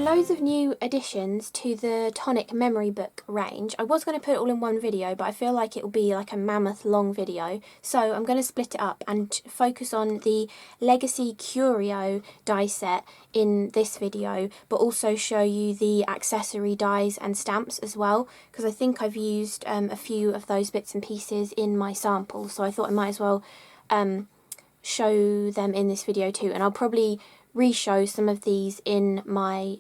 are loads of new additions to the Tonic memory book range. I was going to put it all in one video, but I feel like it will be like a mammoth long video. So I'm going to split it up and focus on the Legacy Curio die set in this video, but also show you the accessory dies and stamps as well, because I think I've used a few of those bits and pieces in my sample, so I thought I might as well show them in this video too. And I'll probably re-show some of these in my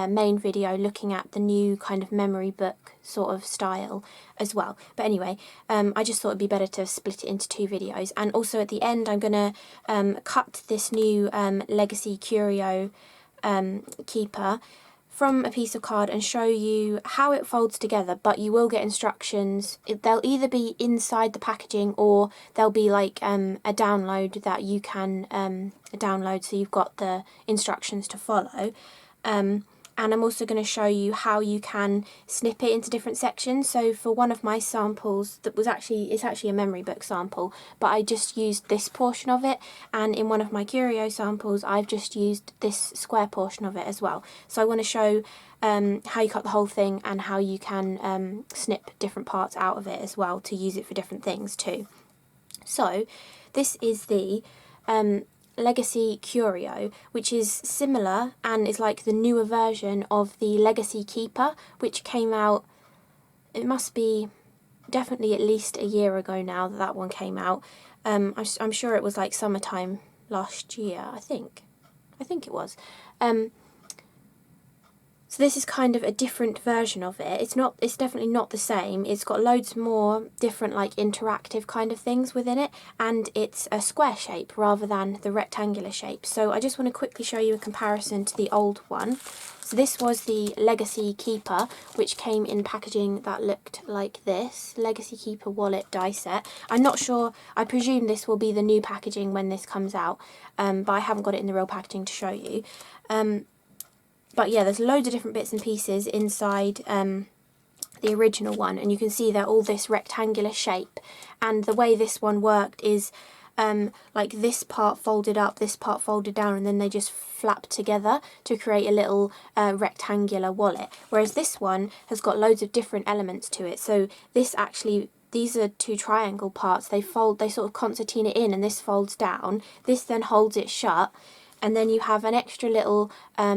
main video looking at the new kind of memory book sort of style as well. But anyway, I just thought it'd be better to split it into two videos. And also at the end I'm going to cut this new Legacy Curio keeper from a piece of card and show you how it folds together, but you will get instructions. They'll either be inside the packaging or they'll be like a download that you can download, so you've got the instructions to follow. And I'm also going to show you how you can snip it into different sections. So for one of my samples, that was it's actually a memory book sample, but I just used this portion of it, and in one of my curio samples I've just used this square portion of it as well. So I want to show how you cut the whole thing and how you can snip different parts out of it as well to use it for different things too. So this is the Legacy Curio, which is similar and is like the newer version of the Legacy Keeper, which came out, it must be definitely at least a year ago now that one came out. I'm sure it was like summertime last year, I think it was. So this is kind of a different version of it. It's definitely not the same. It's got loads more different like interactive kind of things within it, and it's a square shape rather than the rectangular shape. So I just want to quickly show you a comparison to the old one. So this was the Legacy Keeper, which came in packaging that looked like this. Legacy Keeper wallet die set. I'm not sure, I presume this will be the new packaging when this comes out, but I haven't got it in the real packaging to show you. But yeah, there's loads of different bits and pieces inside the original one, and you can see they're all this rectangular shape. And the way this one worked is like this part folded up, this part folded down, and then they just flapped together to create a little rectangular wallet. Whereas this one has got loads of different elements to it. So this actually, these are two triangle parts. They sort of concertina it in, and this folds down. This then holds it shut. And then you have an extra little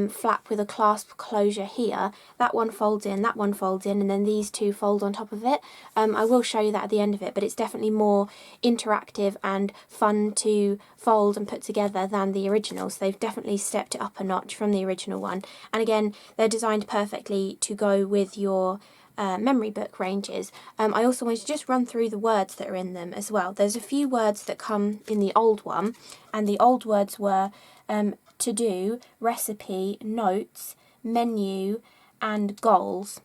flap with a clasp closure here. That one folds in, that one folds in, and then these two fold on top of it. I will show you that at the end of it, but it's definitely more interactive and fun to fold and put together than the original. So they've definitely stepped it up a notch from the original one. And again, they're designed perfectly to go with your memory book ranges. I also wanted to just run through the words that are in them as well. There's a few words that come in the old one, and the old words were to do, recipe, notes, menu, and goals.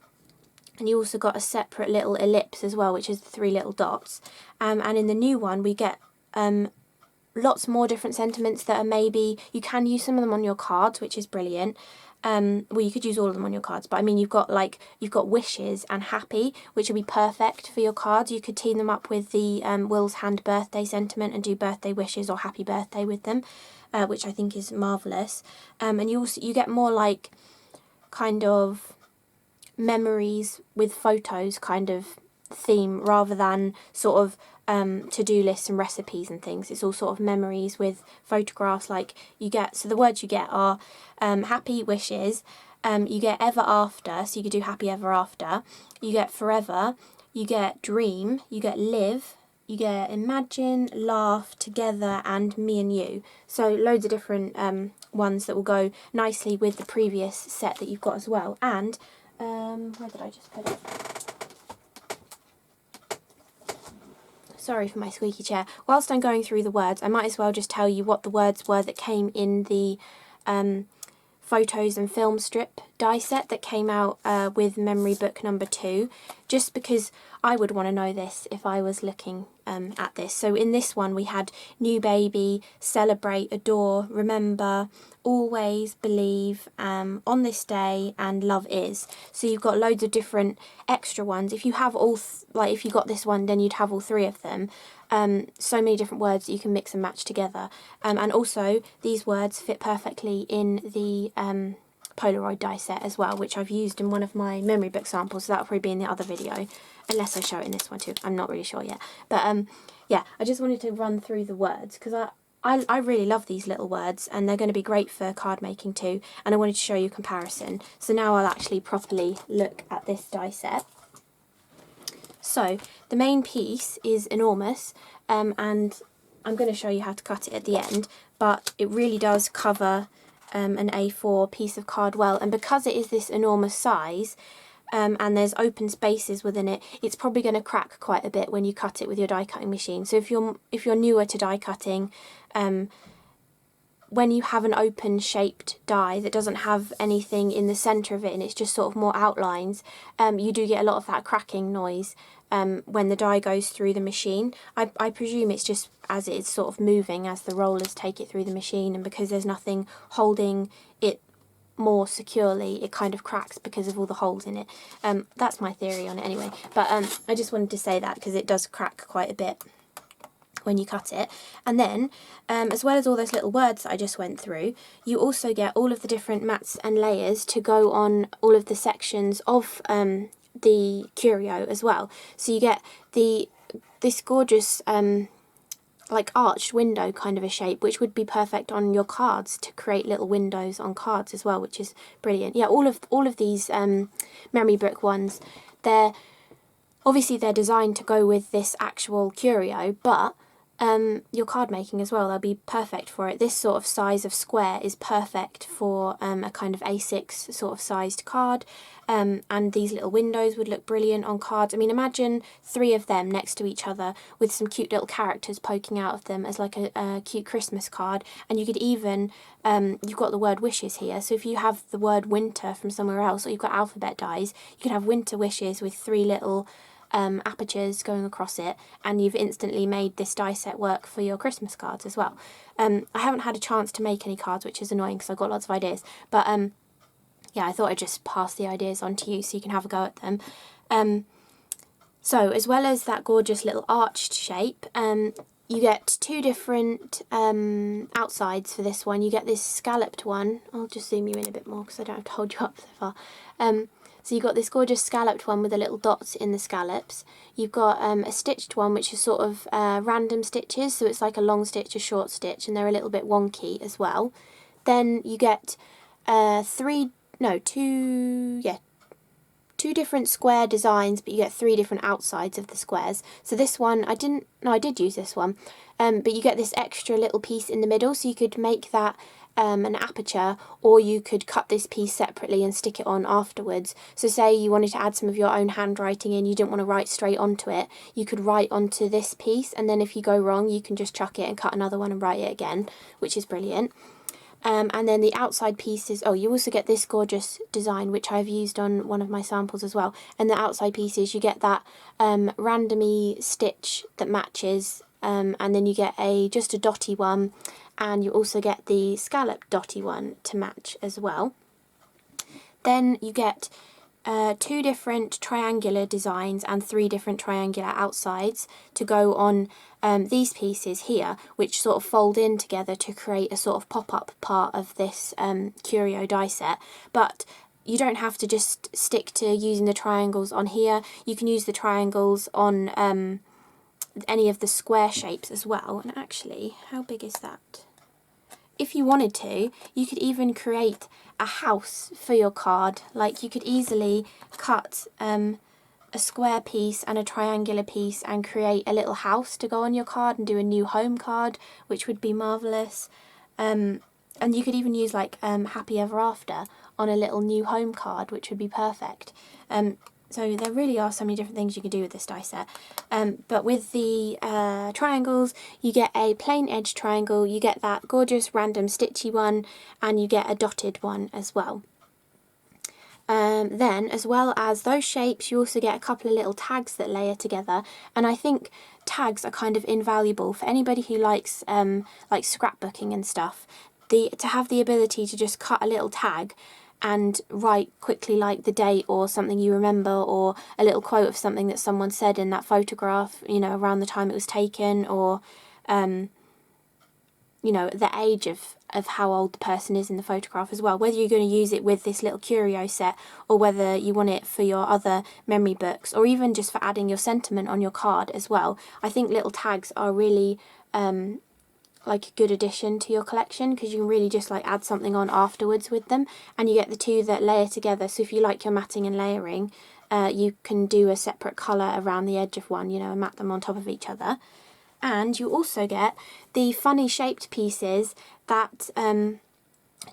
And you also got a separate little ellipse as well, which is the three little dots. And in the new one we get lots more different sentiments that are maybe, you can use some of them on your cards, which is brilliant. Well, you could use all of them on your cards, but I mean, you've got wishes and happy, which would be perfect for your cards. You could team them up with the Will's Hand birthday sentiment and do birthday wishes or happy birthday with them, which I think is marvellous. And you get more like kind of memories with photos kind of theme rather than sort of to-do lists and recipes and things. It's all sort of memories with photographs. Like you get, so the words you get are happy wishes, you get ever after, so you could do happy ever after, you get forever, you get dream, you get live, you get imagine, laugh, together, and me and you. So loads of different ones that will go nicely with the previous set that you've got as well. And where did I just put it? Sorry for my squeaky chair. Whilst I'm going through the words, I might as well just tell you what the words were that came in the photos and film strip die set that came out with memory book number 2, just because I would want to know this if I was looking at this. So in this one we had new baby, celebrate, adore, remember, always, believe, on this day, and love is. So you've got loads of different extra ones. If you have all, if you got this one, then you'd have all 3 of them. So many different words that you can mix and match together. And also these words fit perfectly in the Polaroid die set as well, which I've used in one of my memory book samples, so that'll probably be in the other video, unless I show it in this one too. I'm not really sure yet. But yeah, I just wanted to run through the words, because I really love these little words, and they're going to be great for card making too, and I wanted to show you a comparison. So now I'll actually properly look at this die set. So the main piece is enormous, and I'm going to show you how to cut it at the end, but it really does cover an A4 piece of card well, and because it is this enormous size, and there's open spaces within it, it's probably going to crack quite a bit when you cut it with your die cutting machine. So if you're newer to die cutting, when you have an open shaped die that doesn't have anything in the centre of it and it's just sort of more outlines, you do get a lot of that cracking noise when the die goes through the machine. I presume it's just as it's sort of moving as the rollers take it through the machine, and because there's nothing holding it more securely, it kind of cracks because of all the holes in it. That's my theory on it anyway, but I just wanted to say that because it does crack quite a bit when you cut it. And then as well as all those little words that I just went through, you also get all of the different mats and layers to go on all of the sections of the curio as well. So you get this gorgeous like arched window kind of a shape, which would be perfect on your cards to create little windows on cards as well, which is brilliant. Yeah, all of these memory book ones, they're designed to go with this actual curio, but your card making as well, they'll be perfect for it. This sort of size of square is perfect for a kind of A6 sort of sized card, and these little windows would look brilliant on cards. I mean, imagine 3 of them next to each other with some cute little characters poking out of them as like a cute Christmas card. And you could even, you've got the word wishes here, so if you have the word winter from somewhere else, or you've got alphabet dies, you could have winter wishes with 3 little apertures going across it, and you've instantly made this die set work for your Christmas cards as well. I haven't had a chance to make any cards, which is annoying because I've got lots of ideas, but yeah, I thought I'd just pass the ideas on to you so you can have a go at them. So as well as that gorgeous little arched shape, you get 2 different outsides for this one. You get this scalloped one. I'll just zoom you in a bit more because I don't have to hold you up so far. So you've got this gorgeous scalloped one with the little dots in the scallops. You've got a stitched one, which is sort of random stitches, so it's like a long stitch, a short stitch, and they're a little bit wonky as well. Then you get 2 different square designs, but you get 3 different outsides of the squares. So this one, I did use this one, but you get this extra little piece in the middle, so you could make that an aperture, or you could cut this piece separately and stick it on afterwards. So say you wanted to add some of your own handwriting in, you didn't want to write straight onto it, you could write onto this piece, and then if you go wrong you can just chuck it and cut another one and write it again, which is brilliant. And then the outside pieces, you also get this gorgeous design, which I've used on one of my samples as well, and the outside pieces, you get that randomy stitch that matches, and then you get just a dotty one, and you also get the scallop dotty one to match as well. Then you get 2 different triangular designs and 3 different triangular outsides to go on these pieces here, which sort of fold in together to create a sort of pop-up part of this curio die set. But you don't have to just stick to using the triangles on here. You can use the triangles on any of the square shapes as well. And actually, how big is that? If you wanted to, you could even create a house for your card. Like, you could easily cut a square piece and a triangular piece and create a little house to go on your card and do a new home card, which would be marvellous. And you could even use like Happy Ever After on a little new home card, which would be perfect. So there really are so many different things you can do with this die set. But with the triangles, you get a plain edge triangle, you get that gorgeous random stitchy one, and you get a dotted one as well. Then, as well as those shapes, you also get a couple of little tags that layer together, and I think tags are kind of invaluable for anybody who likes like scrapbooking and stuff. To have the ability to just cut a little tag and write quickly like the date or something you remember, or a little quote of something that someone said in that photograph, you know, around the time it was taken, or you know, the age of of how old the person is in the photograph as well, whether you're going to use it with this little curio set or whether you want it for your other memory books or even just for adding your sentiment on your card as well. I think little tags are really like a good addition to your collection because you can really just like add something on afterwards with them, and you get the two that layer together. So if you like your matting and layering, you can do a separate colour around the edge of one, you know, and mat them on top of each other. And you also get the funny shaped pieces that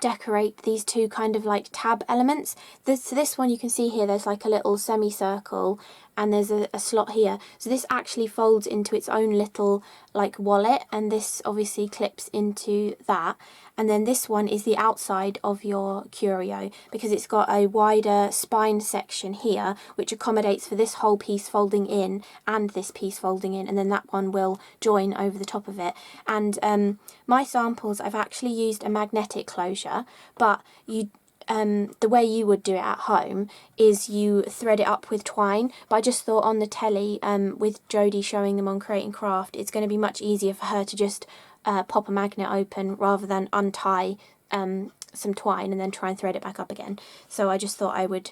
decorate these two kind of like tab elements. So this one you can see here, there's like a little semicircle and there's a slot here. So this actually folds into its own little like wallet, and this obviously clips into that. And then this one is the outside of your curio because it's got a wider spine section here which accommodates for this whole piece folding in and this piece folding in, and then that one will join over the top of it. And my samples, I've actually used a magnetic closure, but you the way you would do it at home is you thread it up with twine, but I just thought on the telly with Jodie showing them on Create and Craft, it's going to be much easier for her to just pop a magnet open rather than untie some twine and then try and thread it back up again. So I just thought I would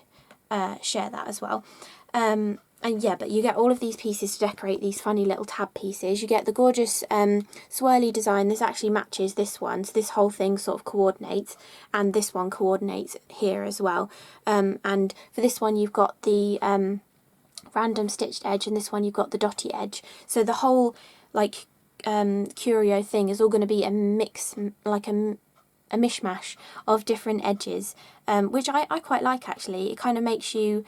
share that as well. And yeah, but you get all of these pieces to decorate these funny little tab pieces. You get the gorgeous swirly design. This actually matches this one, so this whole thing sort of coordinates, and this one coordinates here as well. And for this one you've got the random stitched edge, and this one you've got the dotty edge. So the whole like curio thing is all going to be a mix, like a mishmash of different edges, which I quite like actually. It kind of makes you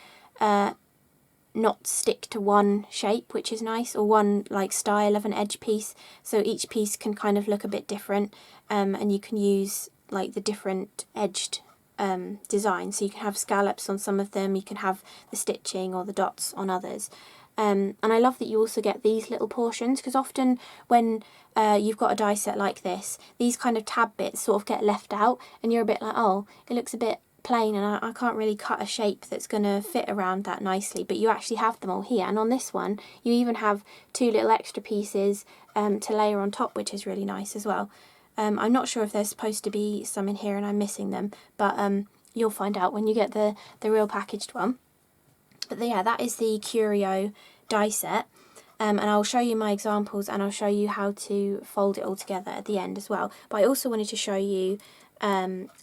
not stick to one shape, which is nice, or one like style of an edge piece. So each piece can kind of look a bit different, and you can use like the different edged design. So you can have scallops on some of them, you can have the stitching or the dots on others. And I love that you also get these little portions, because often when you've got a die set like this, these kind of tab bits sort of get left out and you're a bit like, oh, it looks a bit plain and I can't really cut a shape that's going to fit around that nicely, but you actually have them all here. And on this one you even have two little extra pieces to layer on top, which is really nice as well. I'm not sure if there's supposed to be some in here and I'm missing them, but you'll find out when you get the real packaged one. But yeah, that is the Curio die set, and I'll show you my examples and I'll show you how to fold it all together at the end as well. But I also wanted to show you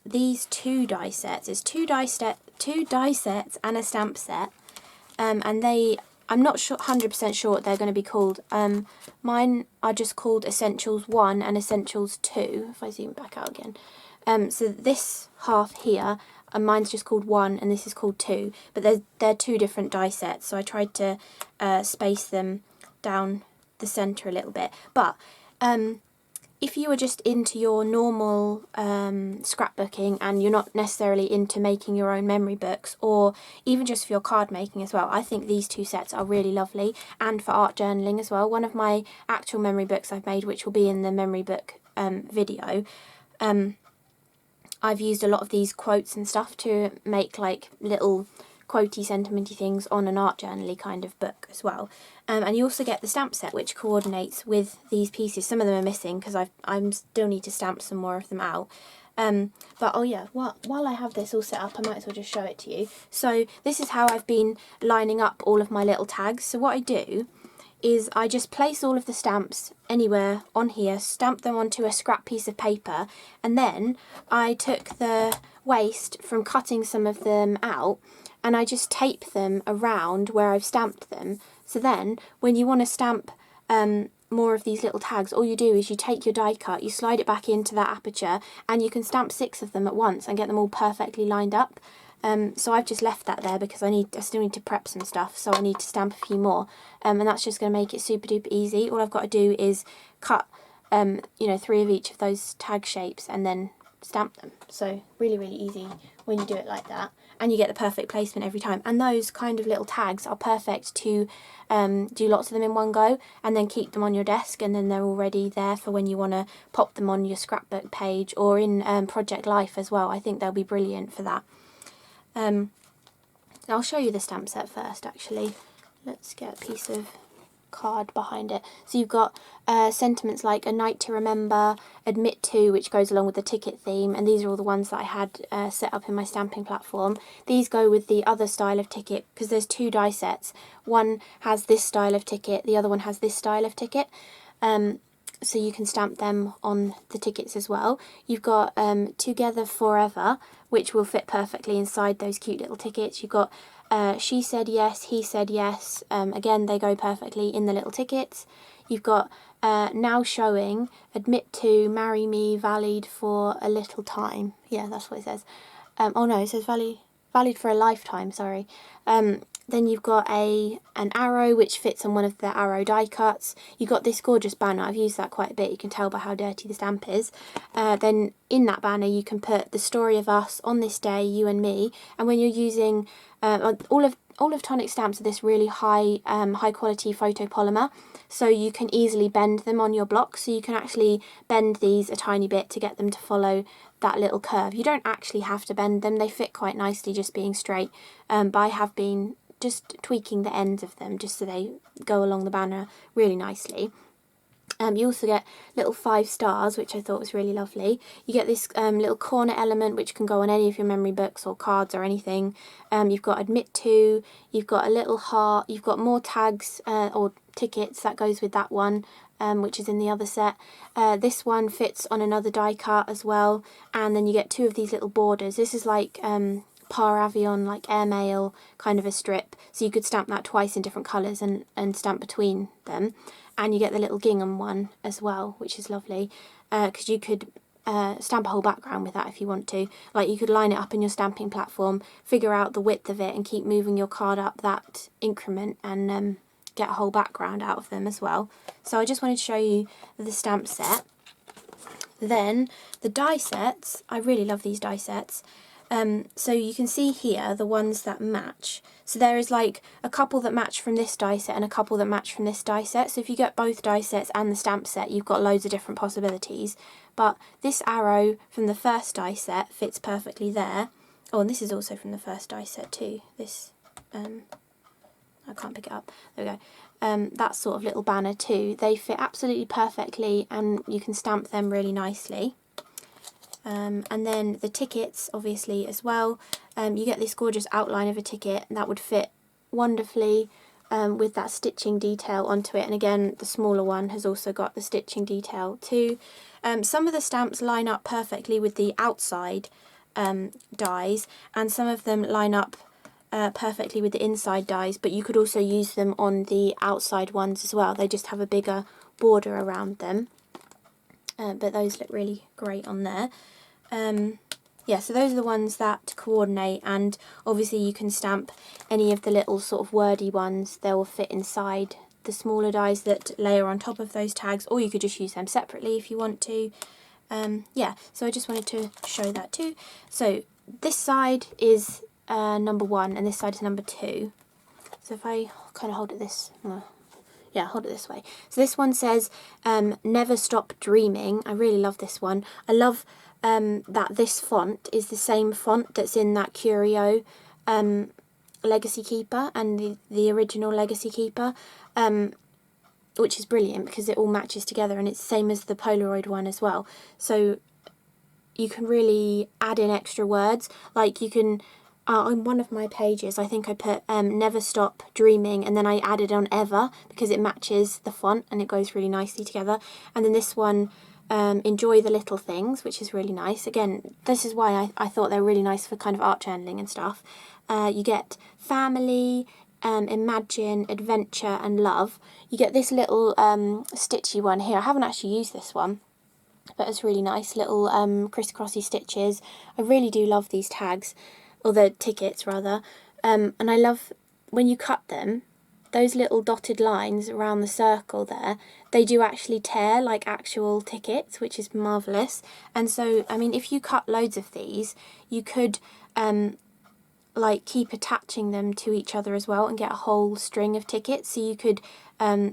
these two die sets. It's two die sets and a stamp set, and I'm not sure 100% sure what they're going to be called. Mine are just called Essentials 1 and Essentials 2, if I zoom back out again. So this half here, and mine's just called 1 and this is called 2, but they're two different die sets, so I tried to space them down the centre a little bit. But if you are just into your normal scrapbooking and you're not necessarily into making your own memory books, or even just for your card making as well, I think these two sets are really lovely, and for art journaling as well. One of my actual memory books I've made, which will be in the memory book video, I've used a lot of these quotes and stuff to make like little quotey, sentimenty things on an art journaly kind of book as well. And you also get the stamp set, which coordinates with these pieces. Some of them are missing because I still need to stamp some more of them out. But oh yeah, while I have this all set up, I might as well just show it to you. So this is how I've been lining up all of my little tags. So what I do is I just place all of the stamps anywhere on here, stamp them onto a scrap piece of paper, and then I took the waste from cutting some of them out and I just tape them around where I've stamped them. So then when you want to stamp more of these little tags, all you do is you take your die cut, you slide it back into that aperture, and you can stamp 6 of them at once and get them all perfectly lined up. So I've just left that there because I still need to prep some stuff, so I need to stamp a few more, and that's just going to make it super duper easy. All I've got to do is cut 3 of each of those tag shapes and then stamp them. So really easy when you do it like that, and you get the perfect placement every time. And those kind of little tags are perfect to do lots of them in one go and then keep them on your desk, and then they're already there for when you want to pop them on your scrapbook page or in Project Life as well. I think they'll be brilliant for that. I'll show you the stamp set first actually. Let's get a piece of card behind it. So you've got sentiments like A Night to Remember, Admit To, which goes along with the ticket theme, and these are all the ones that I had set up in my stamping platform. These go with the other style of ticket because there's 2 die sets. One has this style of ticket, the other one has this style of ticket. So you can stamp them on the tickets as well. You've got Together Forever, which will fit perfectly inside those cute little tickets. You've got She Said Yes, He Said Yes. Again, they go perfectly in the little tickets. You've got Now Showing, Admit To, Marry Me, Valid for a Little Time. Yeah, that's what it says. Oh no, it says valid for a lifetime, sorry. Then you've got an arrow which fits on one of the arrow die cuts. You've got this gorgeous banner. I've used that quite a bit. You can tell by how dirty the stamp is. Then in that banner you can put the story of us on this day, you and me. And when you're using all of Tonic stamps are this really high quality photopolymer, so you can easily bend them on your block. So you can actually bend these a tiny bit to get them to follow that little curve. You don't actually have to bend them. They fit quite nicely just being straight. But I have been just tweaking the ends of them just so they go along the banner really nicely. You also get little 5 stars, which I thought was really lovely. You get this little corner element which can go on any of your memory books or cards or anything. You've got Admit To, you've got a little heart, you've got more tags or tickets that goes with that one, which is in the other set. This one fits on another die cut as well, and then you get 2 of these little borders. This is like Par Avion, like airmail kind of a strip, so you could stamp that twice in different colours and stamp between them. And you get the little gingham one as well, which is lovely, because you could stamp a whole background with that if you want to. Like, you could line it up in your stamping platform, figure out the width of it and keep moving your card up that increment and get a whole background out of them as well. So I just wanted to show you the stamp set. Then the die sets, I really love these die sets. So you can see here the ones that match. So there is like a couple that match from this die set and a couple that match from this die set. So if you get both die sets and the stamp set, you've got loads of different possibilities. But this arrow from the first die set fits perfectly there. Oh, and this is also from the first die set too. This, I can't pick it up. There we go. That sort of little banner too. They fit absolutely perfectly and you can stamp them really nicely. And then the tickets, obviously, as well. You get this gorgeous outline of a ticket that would fit wonderfully with that stitching detail onto it. And again, the smaller one has also got the stitching detail too. Some of the stamps line up perfectly with the outside dies, and some of them line up perfectly with the inside dies, but you could also use them on the outside ones as well. They just have a bigger border around them. But those look really great on there. Yeah, so those are the ones that coordinate, and obviously you can stamp any of the little sort of wordy ones. They will fit inside the smaller dies that layer on top of those tags, or you could just use them separately if you want to. Yeah, so I just wanted to show that too. So this side is number 1 and this side is number 2. So if I kind of hold it this... yeah, hold it this way. So this one says, Never Stop Dreaming. I really love this one. I love that this font is the same font that's in that Curio Legacy Keeper and the original Legacy Keeper, which is brilliant because it all matches together, and it's the same as the Polaroid one as well. So you can really add in extra words. Like you can... on one of my pages, I think I put Never Stop Dreaming, and then I added on Ever because it matches the font and it goes really nicely together. And then this one, Enjoy the Little Things, which is really nice. Again, this is why I thought they're really nice for kind of art journaling and stuff. You get Family, Imagine, Adventure and Love. You get this little stitchy one here. I haven't actually used this one, but it's really nice. Little crisscrossy stitches. I really do love these tags. Or the tickets rather, and I love when you cut them, those little dotted lines around the circle there, they do actually tear like actual tickets, which is marvellous. And so, I mean, if you cut loads of these, you could like keep attaching them to each other as well and get a whole string of tickets. So you could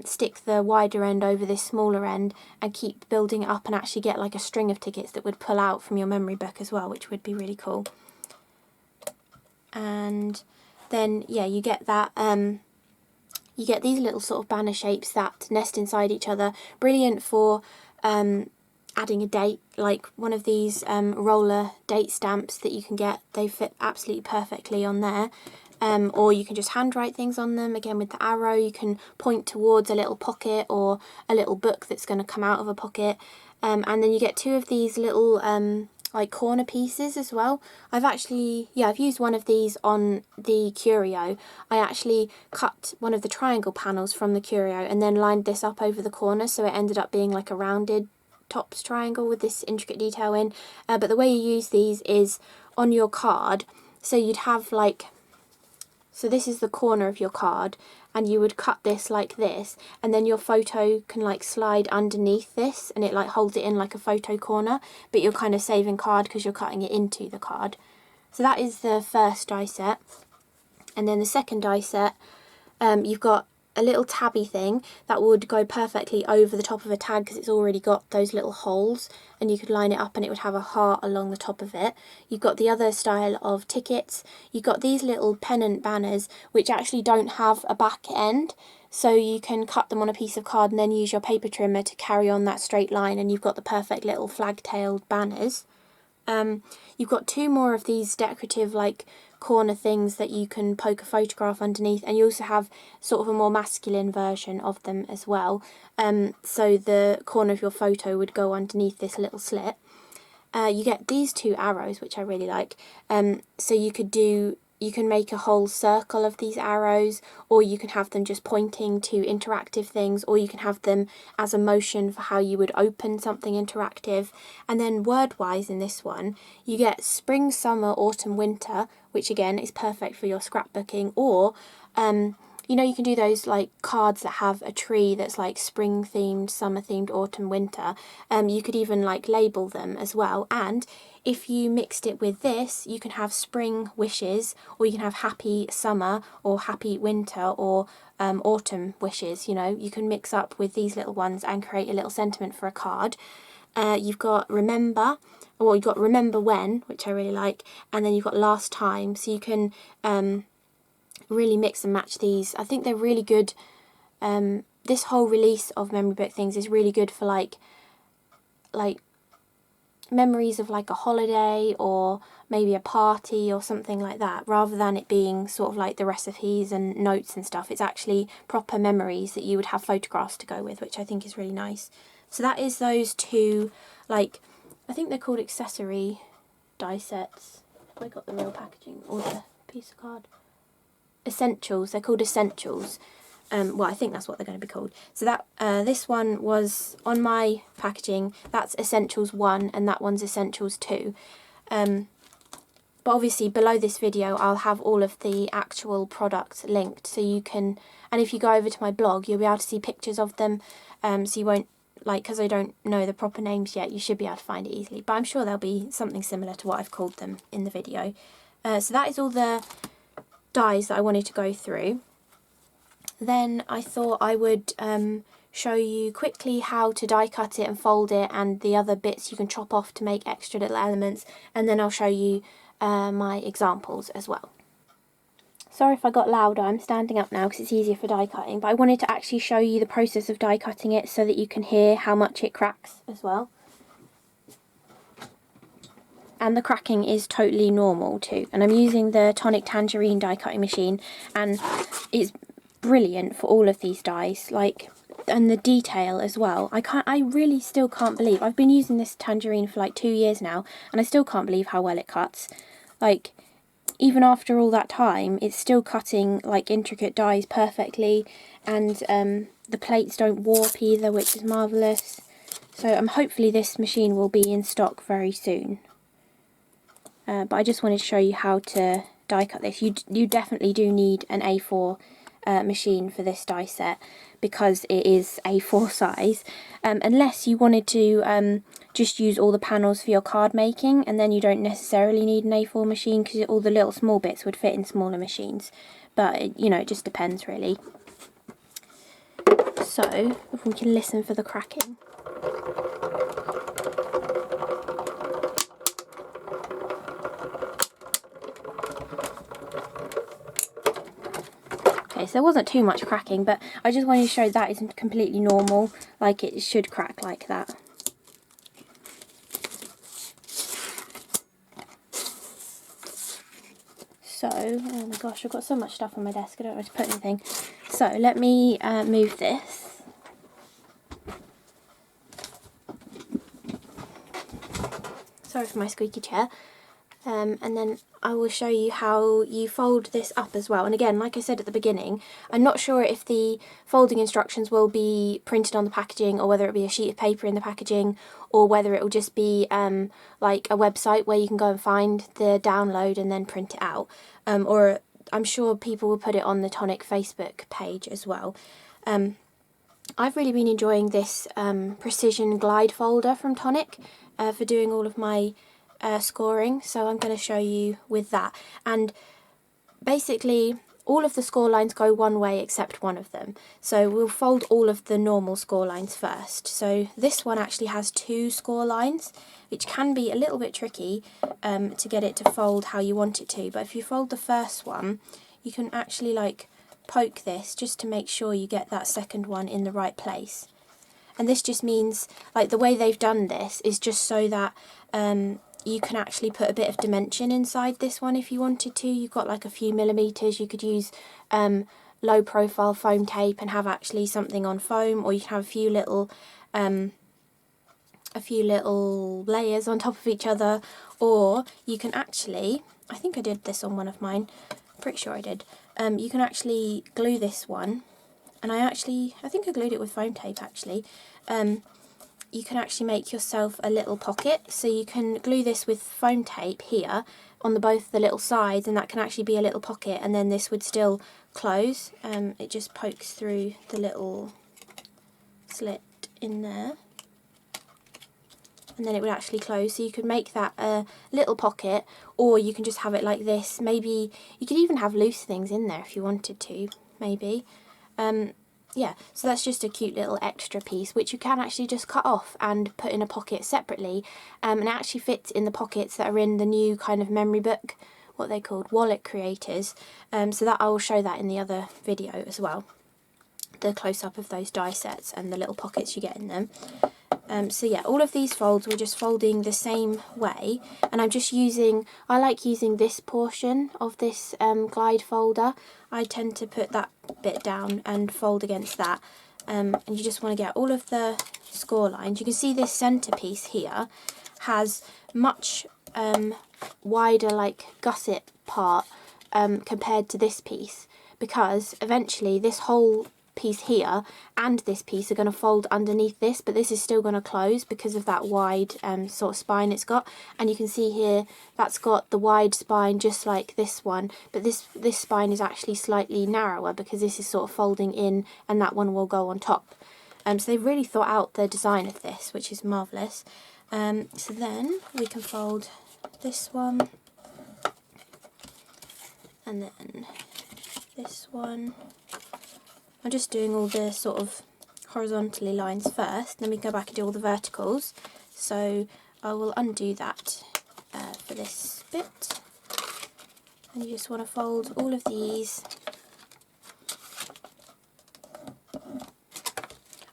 stick the wider end over this smaller end and keep building it up and actually get like a string of tickets that would pull out from your memory book as well, which would be really cool. And then, yeah, you get that you get these little sort of banner shapes that nest inside each other. Brilliant for adding a date, like one of these roller date stamps that you can get. They fit absolutely perfectly on there. Or you can just handwrite things on them. Again, with the arrow, you can point towards a little pocket or a little book that's going to come out of a pocket. And then you get two of these little like corner pieces as well. I've used one of these on the Curio. I actually cut one of the triangle panels from the Curio and then lined this up over the corner, so it ended up being like a rounded tops triangle with this intricate detail in. But the way you use these is on your card. So you'd have like, so this is the corner of your card, and you would cut this like this, and then your photo can like slide underneath this, and it like holds it in like a photo corner, but you're kind of saving card because you're cutting it into the card. So that is the first die set. And then the second die set, you've got a little tabby thing that would go perfectly over the top of a tag because it's already got those little holes, and you could line it up and it would have a heart along the top of it. You've got the other style of tickets. You've got these little pennant banners which actually don't have a back end, so you can cut them on a piece of card and then use your paper trimmer to carry on that straight line, and you've got the perfect little flag-tailed banners. You've got two more of these decorative like corner things that you can poke a photograph underneath, and you also have sort of a more masculine version of them as well. So the corner of your photo would go underneath this little slit. You get these two arrows, which I really like. So you can make a whole circle of these arrows, or you can have them just pointing to interactive things, or you can have them as a motion for how you would open something interactive. And then word-wise in this one, you get spring, summer, autumn, winter, which again is perfect for your scrapbooking, or you know, you can do those like cards that have a tree that's like spring themed, summer themed, autumn, winter. You could even like label them as well. And if you mixed it with this, you can have spring wishes, or you can have happy summer, or happy winter, or autumn wishes. You know, you can mix up with these little ones and create a little sentiment for a card. You've got remember, or you've got remember when, which I really like, and then you've got last time, so you can really mix and match these. I think they're really good. This whole release of memory book things is really good for like memories of like a holiday or maybe a party or something like that, rather than it being sort of like the recipes and notes and stuff. It's actually proper memories that you would have photographs to go with, which I think is really nice. So that is those two, like, I think they're called accessory die sets. Have I got the real packaging or the piece of card? Essentials. They're called essentials. Well, I think that's what they're going to be called. So that this one was on my packaging. That's Essentials 1 and that one's Essentials 2. But obviously below this video I'll have all of the actual products linked, so you can, and if you go over to my blog you'll be able to see pictures of them, so you won't, like, because I don't know the proper names yet, you should be able to find it easily, but I'm sure there'll be something similar to what I've called them in the video. So that is all the dies that I wanted to go through. Then I thought I would show you quickly how to die cut it and fold it, and the other bits you can chop off to make extra little elements, and then I'll show you my examples as well. Sorry if I got louder, I'm standing up now because it's easier for die cutting, but I wanted to actually show you the process of die cutting it so that you can hear how much it cracks as well. And the cracking is totally normal too. And I'm using the Tonic Tangerine die cutting machine, and it's brilliant for all of these dies, like, and the detail as well. I really still can't believe, I've been using this Tangerine for like 2 years now, and I still can't believe how well it cuts. Like, even after all that time, it's still cutting like intricate dies perfectly, and the plates don't warp either, which is marvellous. So hopefully this machine will be in stock very soon. But I just wanted to show you how to die cut this. You definitely do need an A4 machine for this die set, because it is A4 size, unless you wanted to just use all the panels for your card making, and then you don't necessarily need an A4 machine because all the little small bits would fit in smaller machines, but you know, it just depends really. So if we can listen for the cracking. Okay, so there wasn't too much cracking, but I just wanted to show that isn't completely normal, like it should crack like that. So, oh my gosh, I've got so much stuff on my desk, I don't know where to put anything. So, let me move this. Sorry for my squeaky chair. And then I will show you how you fold this up as well. And again, like I said at the beginning, I'm not sure if the folding instructions will be printed on the packaging or whether it'll be a sheet of paper in the packaging or whether it will just be like a website where you can go and find the download and then print it out. Or I'm sure people will put it on the Tonic Facebook page as well. I've really been enjoying this precision glide folder from Tonic for doing all of my scoring, so I'm going to show you with that. And basically all of the score lines go one way except one of them, so we'll fold all of the normal score lines first. So this one actually has 2 score lines, which can be a little bit tricky to get it to fold how you want it to, but if you fold the first one you can actually like poke this just to make sure you get that second one in the right place. And this just means, like, the way they've done this is just so that you can actually put a bit of dimension inside this one if you wanted to. You've got like a few millimetres, you could use low profile foam tape and have actually something on foam, or you can have a few little layers on top of each other, or you can actually, I think I did this on one of mine, pretty sure I did, you can actually glue this one, and I think I glued it with foam tape actually. You can actually make yourself a little pocket, so you can glue this with foam tape here on both the little sides, and that can actually be a little pocket, and then this would still close. It just pokes through the little slit in there, and then it would actually close, so you could make that a little pocket, or you can just have it like this. Maybe you could even have loose things in there if you wanted to, maybe. Yeah, so that's just a cute little extra piece which you can actually just cut off and put in a pocket separately, and it actually fits in the pockets that are in the new kind of memory book, what they're called, wallet creators, so that I will show that in the other video as well, the close-up of those die sets and the little pockets you get in them. So yeah, all of these folds we're just folding the same way, and I like using this portion of this glide folder. I tend to put that bit down and fold against that, and you just want to get all of the score lines. You can see this centerpiece here has much wider like gusset part compared to this piece, because eventually this whole piece here and this piece are going to fold underneath this, but this is still going to close because of that wide sort of spine it's got. And you can see here that's got the wide spine just like this one, but this spine is actually slightly narrower because this is sort of folding in and that one will go on top. So they've really thought out the design of this, which is marvellous. So then we can fold this one, and then this one. I'm just doing all the sort of horizontally lines first, then we go back and do all the verticals. So I will undo that for this bit. And you just want to fold all of these.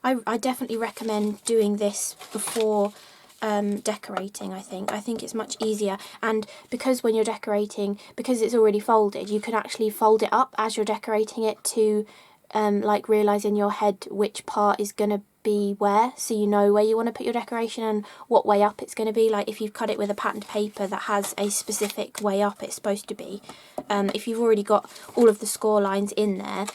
I definitely recommend doing this before decorating. I think it's much easier, and because when you're decorating, because it's already folded, you can actually fold it up as you're decorating it to like realise in your head which part is going to be where, so you know where you want to put your decoration and what way up it's going to be. Like if you've cut it with a patterned paper that has a specific way up it's supposed to be, if you've already got all of the score lines in there,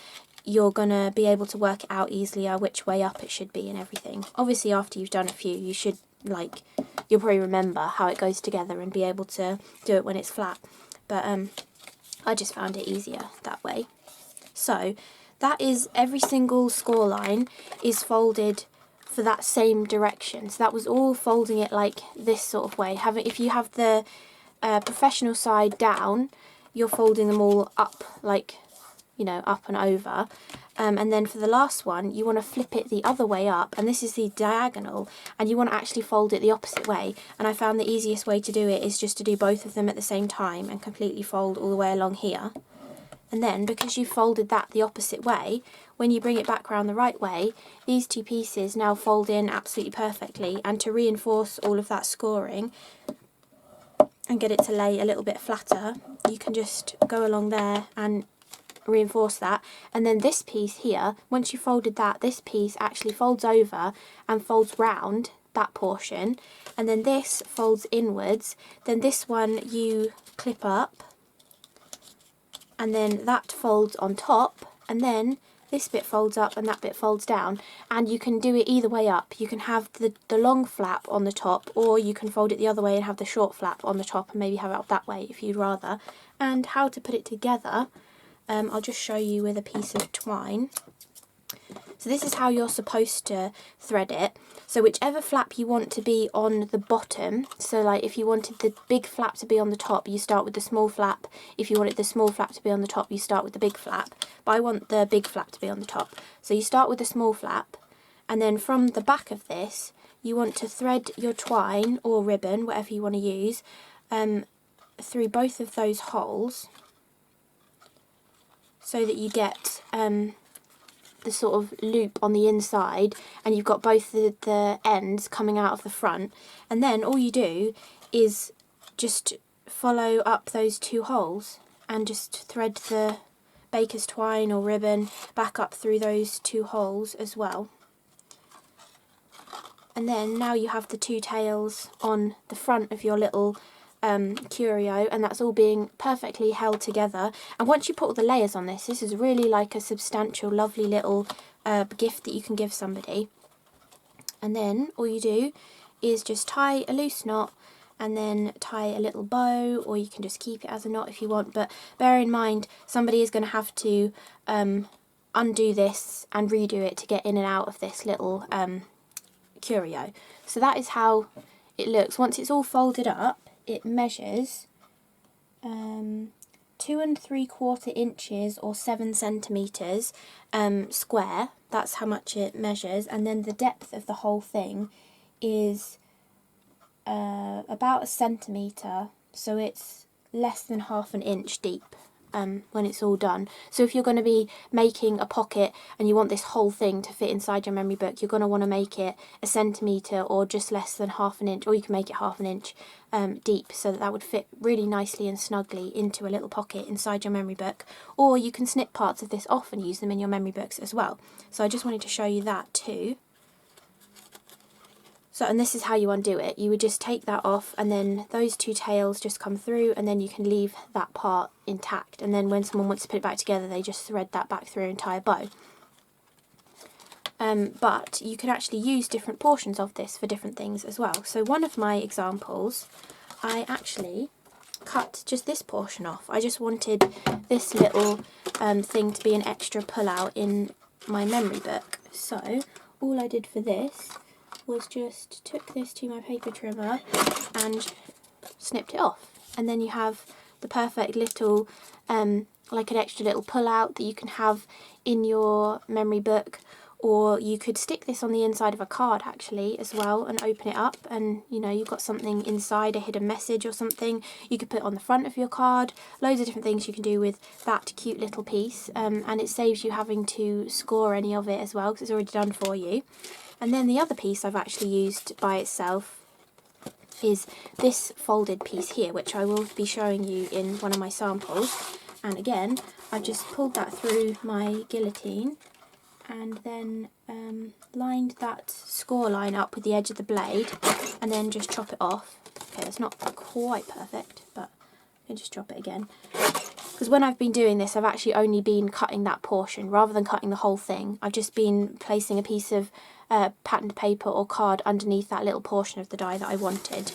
you're going to be able to work it out easily which way up it should be and everything. Obviously after you've done a few you should, like, you'll probably remember how it goes together and be able to do it when it's flat, but I just found it easier that way. So that is every single score line is folded for that same direction. So that was all folding it like this sort of way. If you have the professional side down, you're folding them all up, like, you know, up and over. And then for the last one, you want to flip it the other way up, and this is the diagonal, and you want to actually fold it the opposite way. And I found the easiest way to do it is just to do both of them at the same time and completely fold all the way along here. And then because you folded that the opposite way, when you bring it back around the right way, these two pieces now fold in absolutely perfectly. And to reinforce all of that scoring and get it to lay a little bit flatter, you can just go along there and reinforce that. And then this piece here, once you folded that, this piece actually folds over and folds round that portion, and then this folds inwards. Then this one you clip up, and then that folds on top, and then this bit folds up and that bit folds down. And you can do it either way up. You can have the long flap on the top, or you can fold it the other way and have the short flap on the top and maybe have it up that way if you'd rather. And how to put it together, I'll just show you with a piece of twine. So this is how you're supposed to thread it. So whichever flap you want to be on the bottom, so like if you wanted the big flap to be on the top, you start with the small flap. If you wanted the small flap to be on the top, you start with the big flap. But I want the big flap to be on the top. So you start with the small flap, and then from the back of this, you want to thread your twine or ribbon, whatever you want to use, through both of those holes, so that you get the sort of loop on the inside, and you've got both the ends coming out of the front. And then all you do is just follow up those two holes and just thread the baker's twine or ribbon back up through those two holes as well. And then now you have the two tails on the front of your little curio, and that's all being perfectly held together. And once you put all the layers on this, this is really like a substantial, lovely little gift that you can give somebody. And then all you do is just tie a loose knot and then tie a little bow, or you can just keep it as a knot if you want. But bear in mind, somebody is going to have to undo this and redo it to get in and out of this little curio. So that is how it looks. Once it's all folded up, it measures 2 3/4 inches or 7 centimetres square. That's how much it measures. And then the depth of the whole thing is about 1 centimetre, so it's less than ½ an inch deep when it's all done. So if you're going to be making a pocket and you want this whole thing to fit inside your memory book, you're going to want to make it 1 centimetre or just less than ½ an inch, or you can make it ½ an inch deep, so that would fit really nicely and snugly into a little pocket inside your memory book. Or you can snip parts of this off and use them in your memory books as well. So I just wanted to show you that too. So, and this is how you undo it. You would just take that off, and then those two tails just come through, and then you can leave that part intact. And then when someone wants to put it back together, they just thread that back through and tie a bow. But you can actually use different portions of this for different things as well. So one of my examples, I actually cut just this portion off. I just wanted this little thing to be an extra pull-out in my memory book. So all I did for this was just took this to my paper trimmer and snipped it off, and then you have the perfect little like an extra little pull out that you can have in your memory book. Or you could stick this on the inside of a card actually as well and open it up, and you know, you've got something inside, a hidden message or something. You could put it on the front of your card. Loads of different things you can do with that cute little piece, and it saves you having to score any of it as well, because it's already done for you. And then the other piece I've actually used by itself is this folded piece here, which I will be showing you in one of my samples. And again, I've just pulled that through my guillotine and then lined that score line up with the edge of the blade, and then just chop it off. Okay, that's not quite perfect, but I can just chop it again. Because when I've been doing this, I've actually only been cutting that portion rather than cutting the whole thing. I've just been placing a piece of patterned paper or card underneath that little portion of the die that I wanted.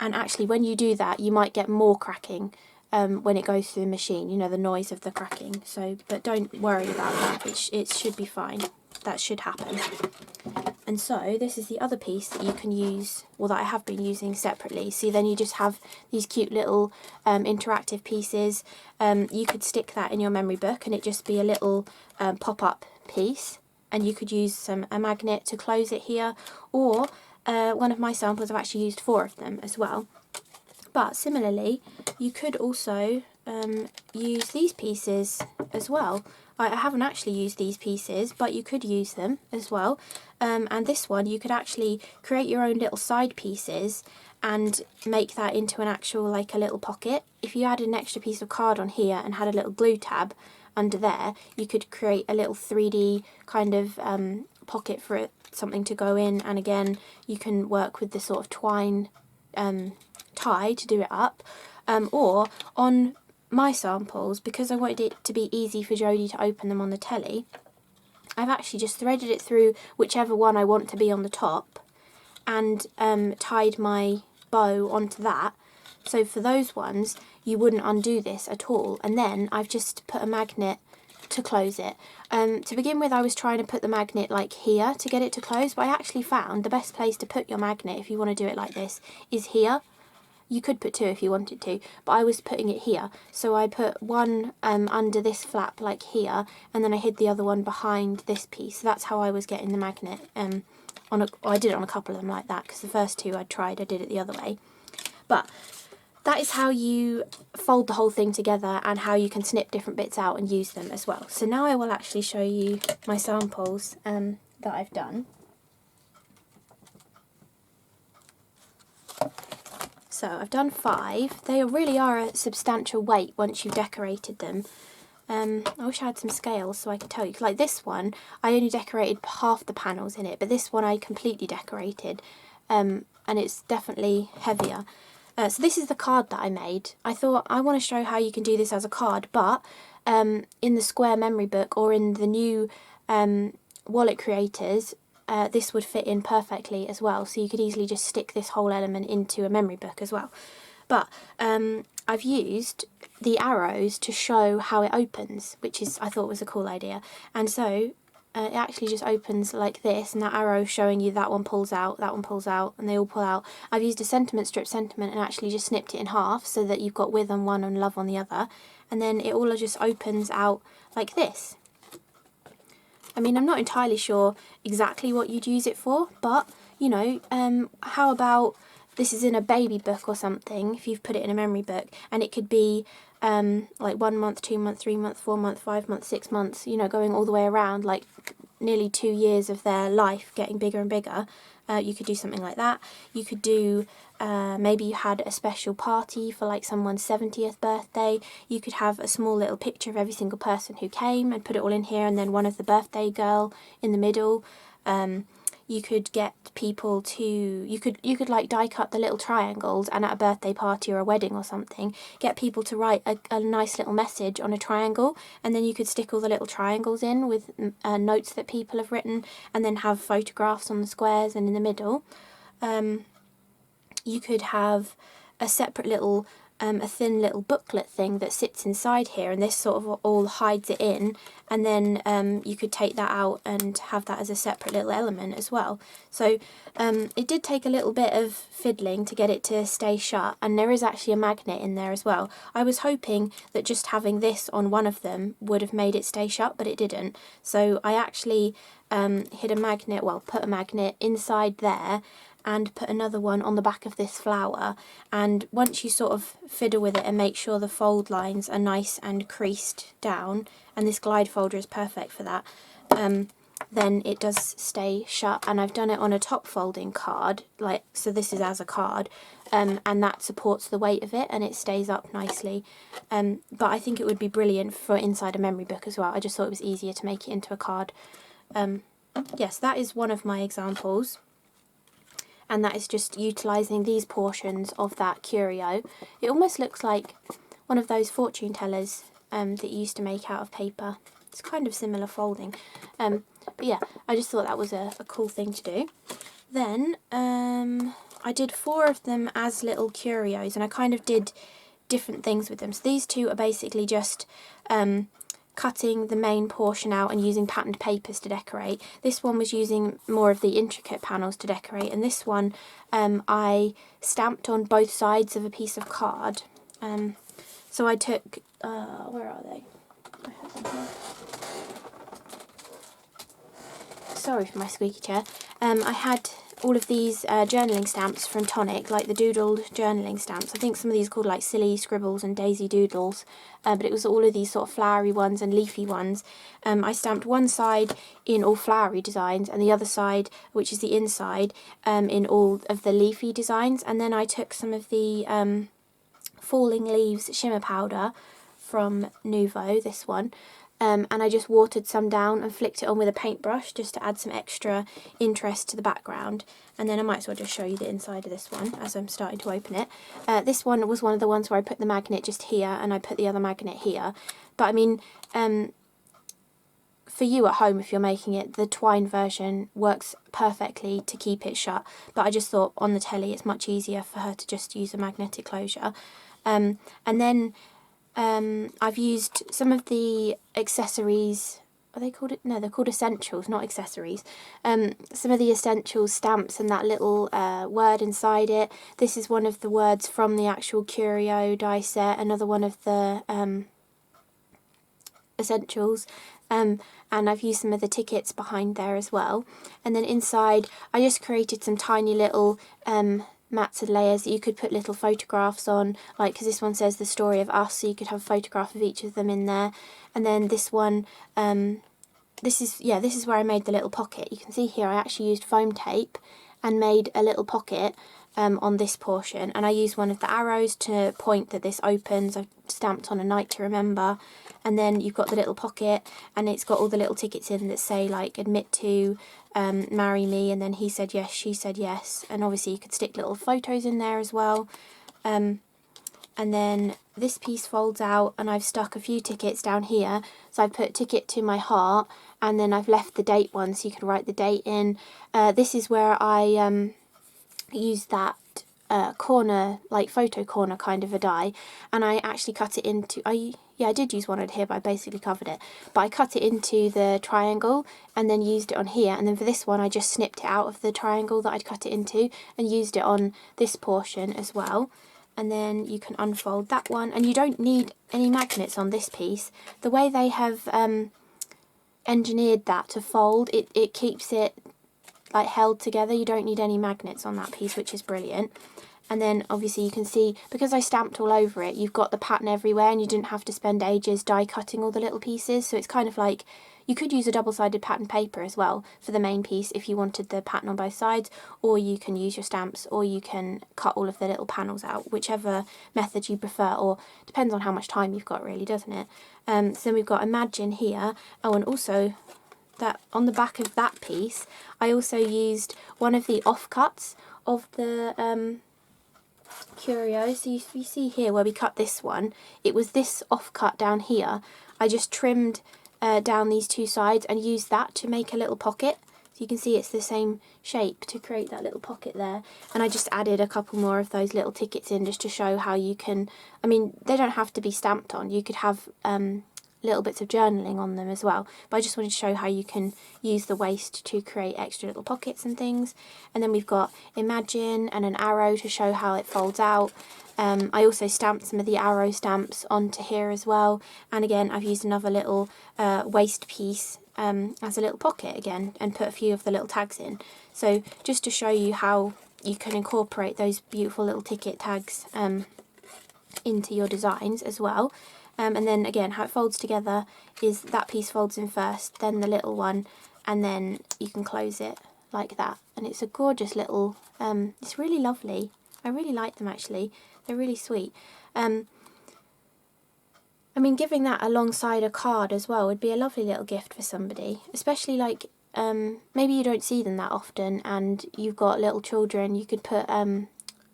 And actually, when you do that, you might get more cracking when it goes through the machine, you know, the noise of the cracking. So, but don't worry about that, it should be fine. That should happen. And so this is the other piece that you can use, or that I have been using separately. So then you just have these cute little interactive pieces. You could stick that in your memory book and it just be a little pop-up piece. And you could use a magnet to close it here, or one of my samples I've actually used 4 of them as well. But similarly, you could also use these pieces as well. I haven't actually used these pieces, but you could use them as well. And this one, you could actually create your own little side pieces and make that into an actual, like a little pocket. If you added an extra piece of card on here and had a little glue tab under there, you could create a little 3D kind of pocket for it, something to go in. And again, you can work with this sort of twine tie to do it up. Or on my samples, because I wanted it to be easy for Jodie to open them on the telly, I've actually just threaded it through whichever one I want to be on the top and tied my bow onto that. So for those ones, you wouldn't undo this at all. And then I've just put a magnet to close it. To begin with, I was trying to put the magnet like here to get it to close, but I actually found the best place to put your magnet if you want to do it like this is here. You could put two if you wanted to, but I was putting it here. So I put one under this flap like here, and then I hid the other one behind this piece. So that's how I was getting the magnet. I did it on a couple of them like that, because the first two I did it the other way. But that is how you fold the whole thing together and how you can snip different bits out and use them as well. So now I will actually show you my samples that I've done. So I've done 5. They really are a substantial weight once you've decorated them. I wish I had some scales so I could tell you. Like this one, I only decorated half the panels in it, but this one I completely decorated, and it's definitely heavier. So this is the card that I made. I thought I want to show how you can do this as a card, but in the square memory book or in the new wallet creators, this would fit in perfectly as well, so you could easily just stick this whole element into a memory book as well. But I've used the arrows to show how it opens, which is, I thought was a cool idea. And so it actually just opens like this, and that arrow showing you that one pulls out, that one pulls out, and they all pull out. I've used a sentiment strip and actually just snipped it in half so that you've got with on one and love on the other, and then it all just opens out like this. I mean, I'm not entirely sure exactly what you'd use it for, but, you know, how about this is in a baby book or something, if you've put it in a memory book, and it could be like 1 month, 2 month, 3 month, 4 month, 5 months, 6 months, you know, going all the way around, like nearly 2 years of their life getting bigger and bigger. You could do something like that. You could do, maybe you had a special party for like someone's 70th birthday. You could have a small little picture of every single person who came and put it all in here, and then one of the birthday girl in the middle. You could get people to, you could like die cut the little triangles, and at a birthday party or a wedding or something, get people to write a nice little message on a triangle, and then you could stick all the little triangles in with notes that people have written, and then have photographs on the squares and in the middle. You could have a separate little, a thin little booklet thing that sits inside here, and this sort of all hides it in, and then you could take that out and have that as a separate little element as well. So it did take a little bit of fiddling to get it to stay shut, and there is actually a magnet in there as well. I was hoping that just having this on one of them would have made it stay shut, but it didn't. So I actually hid a magnet, well, put a magnet inside there, and put another one on the back of this flower, and once you sort of fiddle with it and make sure the fold lines are nice and creased down, and this glide folder is perfect for that, then it does stay shut. And I've done it on a top folding card, like so this is as a card, and that supports the weight of it and it stays up nicely. But I think it would be brilliant for inside a memory book as well. I just thought it was easier to make it into a card. Yes, that is one of my examples. And that is just utilising these portions of that curio. It almost looks like one of those fortune tellers that you used to make out of paper. It's kind of similar folding. But yeah, I just thought that was a cool thing to do. Then I did 4 of them as little curios, and I kind of did different things with them. So these 2 are basically just cutting the main portion out and using patterned papers to decorate. This one was using more of the intricate panels to decorate, and this one I stamped on both sides of a piece of card. So I took, where are they? I have them here. Sorry for my squeaky chair. I had all of these journaling stamps from Tonic, like the doodled journaling stamps. I think some of these are called like Silly Scribbles and Daisy Doodles, but it was all of these sort of flowery ones and leafy ones. I stamped one side in all flowery designs and the other side, which is the inside, in all of the leafy designs. And then I took some of the Falling Leaves shimmer powder from Nuvo, this one, and I just watered some down and flicked it on with a paintbrush just to add some extra interest to the background. And then I might as well just show you the inside of this one as I'm starting to open it. This one was one of the ones where I put the magnet just here and I put the other magnet here. But I mean, for you at home, if you're making it, the twine version works perfectly to keep it shut. But I just thought on the telly it's much easier for her to just use a magnetic closure. And then I've used some of the accessories. Are they called it? No, they're called essentials, not accessories. Some of the essentials stamps and that little word inside it. This is one of the words from the actual Curio die set. Another one of the essentials. And I've used some of the tickets behind there as well. And then inside, I just created some tiny little mats and layers that you could put little photographs on, like, because this one says the story of us, so you could have a photograph of each of them in there. And then this one, this is where I made the little pocket. You can see here I actually used foam tape and made a little pocket on this portion, and I used one of the arrows to point that this opens. I've stamped on a night to remember. And then you've got the little pocket, and it's got all the little tickets in that say like admit to, marry me, and then he said yes, she said yes. And obviously you could stick little photos in there as well. And then this piece folds out, and I've stuck a few tickets down here. So I've put ticket to my heart, and then I've left the date one so you can write the date in. This is where I used that corner, like photo corner kind of a die, and I actually cut it into, I did use one on here, but I basically covered it. But I cut it into the triangle and then used it on here. And then for this one, I just snipped it out of the triangle that I'd cut it into and used it on this portion as well. And then you can unfold that one. And you don't need any magnets on this piece. The way they have engineered that to fold, it keeps it like held together. You don't need any magnets on that piece, which is brilliant. And then obviously you can see, because I stamped all over it, you've got the pattern everywhere, and you didn't have to spend ages die cutting all the little pieces. So it's kind of like, you could use a double-sided pattern paper as well for the main piece if you wanted the pattern on both sides, or you can use your stamps, or you can cut all of the little panels out, whichever method you prefer, or depends on how much time you've got really, doesn't it? So then we've got Imagine here. Oh, and also that on the back of that piece, I also used one of the offcuts of the Curio. So you see here where we cut this one, it was this offcut down here. I just trimmed down these two sides and used that to make a little pocket. So you can see it's the same shape to create that little pocket there. And I just added a couple more of those little tickets in just to show how you can, I mean, they don't have to be stamped on. You could have little bits of journaling on them as well, but I just wanted to show how you can use the waste to create extra little pockets and things. And then we've got Imagine and an arrow to show how it folds out. I also stamped some of the arrow stamps onto here as well, and again I've used another little waste piece as a little pocket again, and put a few of the little tags in. So just to show you how you can incorporate those beautiful little ticket tags into your designs as well. And then again, how it folds together is that piece folds in first, then the little one, and then you can close it like that. And it's a gorgeous little, it's really lovely. I really like them actually. They're really sweet. I mean, giving that alongside a card as well would be a lovely little gift for somebody, especially like, maybe you don't see them that often and you've got little children. You could put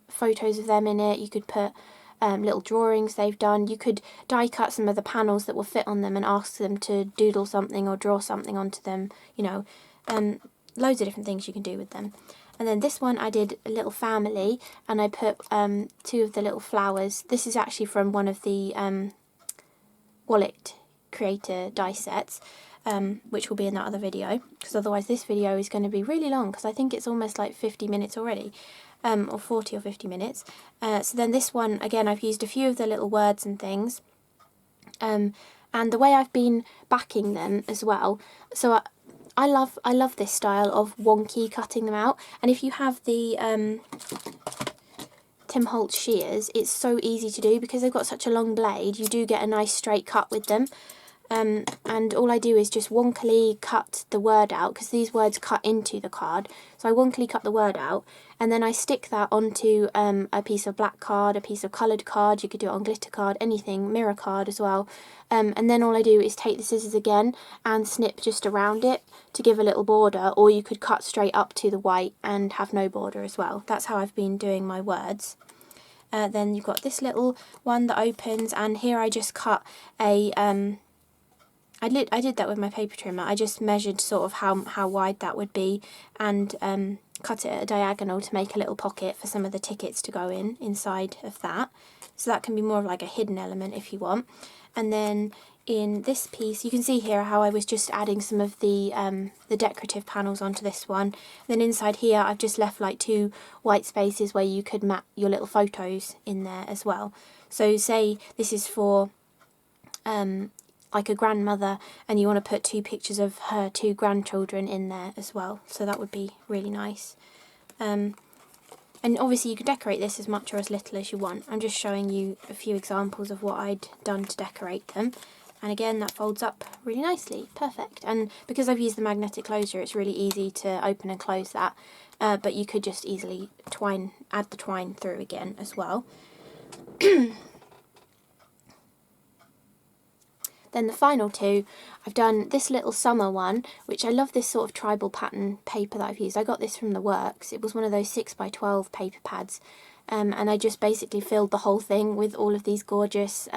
photos of them in it. You could put little drawings they've done. You could die cut some of the panels that will fit on them and ask them to doodle something or draw something onto them, you know, loads of different things you can do with them. And then this one I did a little family, and I put two of the little flowers. This is actually from one of the wallet creator die sets, which will be in that other video, because otherwise this video is going to be really long, because I think it's almost like 50 minutes already. Or 40 or 50 minutes. So then this one, again, I've used a few of the little words and things. And the way I've been backing them as well, so I love this style of wonky cutting them out, and if you have the Tim Holtz shears, it's so easy to do because they've got such a long blade. You do get a nice straight cut with them. And all I do is just wonkily cut the word out, because these words cut into the card. So I wonkily cut the word out, and then I stick that onto a piece of black card, a piece of coloured card. You could do it on glitter card, anything, mirror card as well. And then all I do is take the scissors again and snip just around it to give a little border, or you could cut straight up to the white and have no border as well. That's how I've been doing my words. Then you've got this little one that opens, and here I just cut a... I did that with my paper trimmer. I just measured sort of how wide that would be, and cut it at a diagonal to make a little pocket for some of the tickets to go inside of that. So that can be more of like a hidden element if you want. And then in this piece, you can see here how I was just adding some of the decorative panels onto this one. Then inside here, I've just left like 2 white spaces where you could map your little photos in there as well. So say this is for like a grandmother, and you want to put 2 pictures of her 2 grandchildren in there as well, so that would be really nice. And obviously you could decorate this as much or as little as you want. I'm just showing you a few examples of what I'd done to decorate them, and again that folds up really nicely, perfect. And because I've used the magnetic closure, it's really easy to open and close that, but you could just easily add the twine through again as well. Then the final 2, I've done this little summer one, which I love this sort of tribal pattern paper that I've used. I got this from the Works. It was one of those 6x12 paper pads, and I just basically filled the whole thing with all of these gorgeous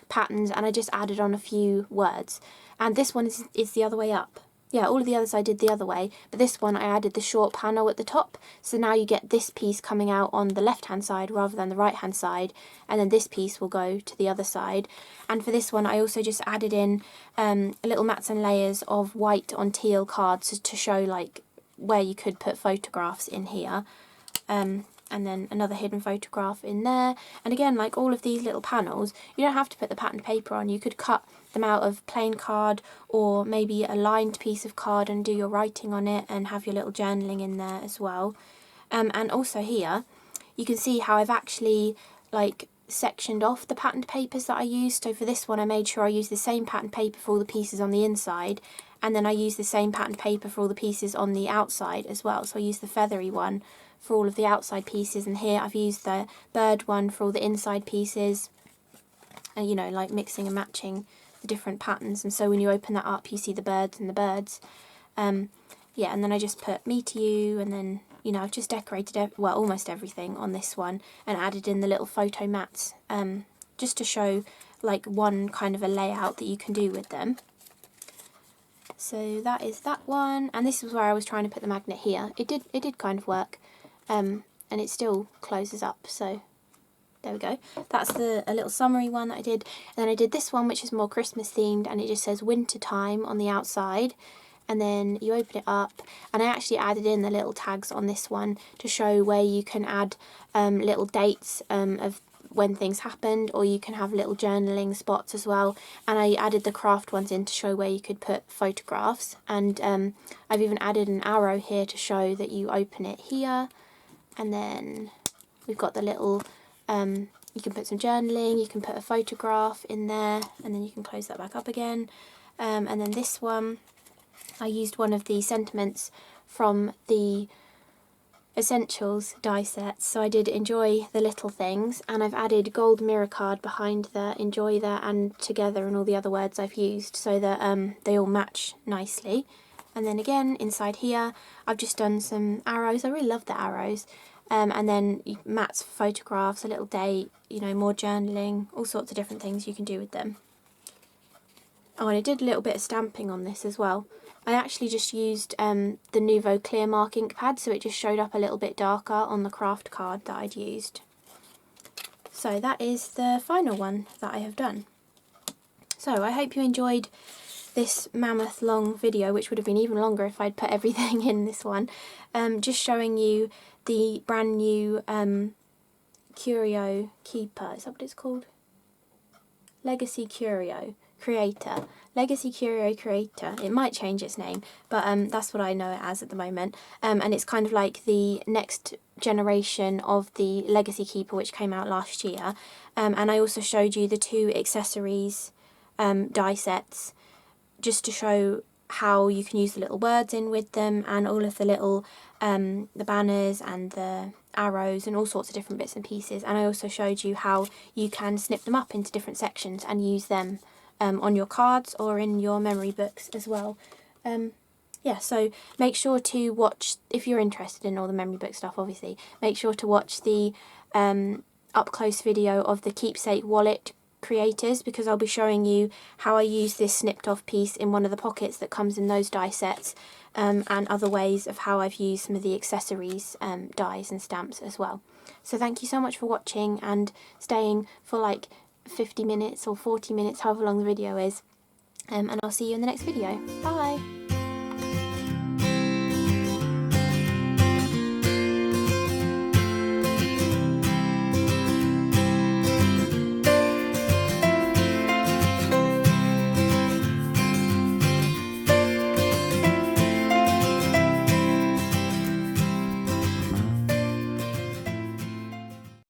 patterns, and I just added on a few words. And this one is the other way up. Yeah, all of the others I did the other way, but this one I added the short panel at the top, so now you get this piece coming out on the left hand side rather than the right hand side, and then this piece will go to the other side. And for this one I also just added in little mats and layers of white on teal cards to show like where you could put photographs in here. And then another hidden photograph in there. And again, like all of these little panels, you don't have to put the patterned paper on. You could cut them out of plain card, or maybe a lined piece of card and do your writing on it and have your little journaling in there as well. And also here, you can see how I've actually like sectioned off the patterned papers that I used. So for this one I made sure I used the same patterned paper for all the pieces on the inside, and then I used the same patterned paper for all the pieces on the outside as well. So I used the feathery one for all of the outside pieces, and here I've used the bird one for all the inside pieces, and you know, like mixing and matching the different patterns. And so when you open that up you see the birds and the birds. Yeah, and then I just put me to you, and then, you know, I've just decorated well, almost everything on this one, and added in the little photo mats, just to show like one kind of a layout that you can do with them. So that is that one, and this is where I was trying to put the magnet here. It did kind of work, and it still closes up, so there we go. That's a little summary one that I did. And then I did this one, which is more Christmas themed, and it just says winter time on the outside, and then you open it up, and I actually added in the little tags on this one to show where you can add little dates of when things happened, or you can have little journaling spots as well. And I added the craft ones in to show where you could put photographs, and I've even added an arrow here to show that you open it here, and then we've got the little you can put some journaling, you can put a photograph in there, and then you can close that back up again. And then this one, I used one of the sentiments from the Essentials die sets, so I did enjoy the little things, and I've added gold mirror card behind the enjoy there and together and all the other words I've used, so that they all match nicely. And then again inside here I've just done some arrows. I really love the arrows, and then mats for photographs, a little date, you know, more journaling, all sorts of different things you can do with them. Oh, and I did a little bit of stamping on this as well. I actually just used the Nuvo clear mark ink pad, so it just showed up a little bit darker on the craft card that I'd used. So that is the final one that I have done. So I hope you enjoyed this mammoth long video, which would have been even longer if I'd put everything in this one, just showing you the brand new Curio Keeper, is that what it's called? Legacy Curio, Creator. Legacy Curio Creator. It might change its name, but that's what I know it as at the moment. And it's kind of like the next generation of the Legacy Keeper, which came out last year. And I also showed you the 2 accessories die sets, just to show how you can use the little words in with them, and all of the little the banners and the arrows and all sorts of different bits and pieces. And I also showed you how you can snip them up into different sections and use them on your cards or in your memory books as well. Yeah, so make sure to watch, if you're interested in all the memory book stuff obviously, make sure to watch the up close video of the Keepsake wallet creators, because I'll be showing you how I use this snipped off piece in one of the pockets that comes in those die sets, and other ways of how I've used some of the accessories dies and stamps as well. So thank you so much for watching and staying for like 50 minutes or 40 minutes, however long the video is, and I'll see you in the next video. Bye!